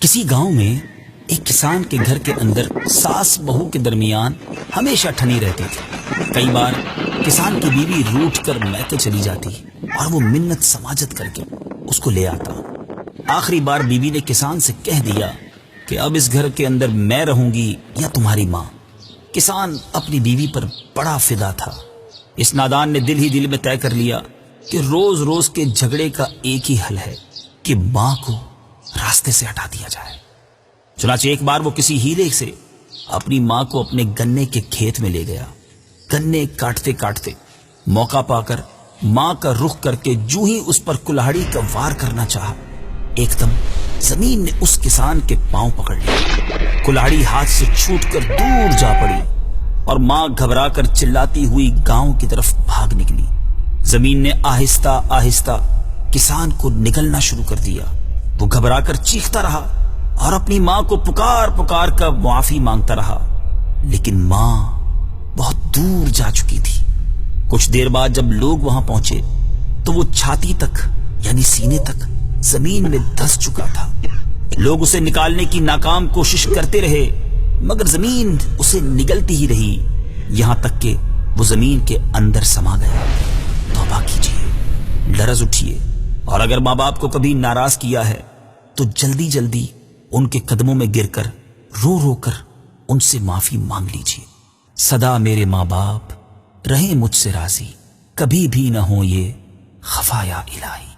کسی گاؤں میں ایک کسان کے گھر کے اندر ساس بہو کے درمیان ہمیشہ ٹھنی رہتی تھی۔ کئی بار کسان کی بیوی روٹھ کر میکے چلی جاتی اور وہ منت سماجت کر کے اس کو لے آتا۔ آخری بار بیوی نے کسان سے کہہ دیا کہ اب اس گھر کے اندر میں رہوں گی یا تمہاری ماں۔ کسان اپنی بیوی پر بڑا فدا تھا۔ اس نادان نے دل ہی دل میں طے کر لیا کہ روز روز کے جھگڑے کا ایک ہی حل ہے کہ ماں کو راستے سے ہٹا دیا جائے۔ چنانچہ ایک بار وہ کسی ہیلے سے اپنی ماں کو اپنے گنے کے کھیت میں لے گیا۔ گنے کاٹتے کاٹتے موقع پا کر ماں کا رخ کر کے جو ہی اس پر کلہاڑی کا وار کرنا چاہا، ایک دم زمین نے اس کسان کے پاؤں پکڑ لیا۔ کلہاڑی ہاتھ سے چھوٹ کر دور جا پڑی اور ماں گھبرا کر چلاتی ہوئی گاؤں کی طرف بھاگ نکلی۔ زمین نے آہستہ آہستہ کسان کو نگلنا شروع کر دیا۔ وہ گھبرا کر چیختا رہا اور اپنی ماں کو پکار پکار کر معافی مانگتا رہا، لیکن ماں بہت دور جا چکی تھی۔ کچھ دیر بعد جب لوگ وہاں پہنچے تو وہ چھاتی تک یعنی سینے تک زمین میں دھس چکا تھا۔ لوگ اسے نکالنے کی ناکام کوشش کرتے رہے مگر زمین اسے نگلتی ہی رہی، یہاں تک کہ وہ زمین کے اندر سما گیا۔ توبہ کیجیے، لرز اٹھیے، اور اگر ماں باپ کو کبھی ناراض کیا ہے تو جلدی جلدی ان کے قدموں میں گر کر رو رو کر ان سے معافی مانگ لیجیے۔ سدا میرے ماں باپ رہیں مجھ سے راضی، کبھی بھی نہ ہو یہ خفا یا الہی۔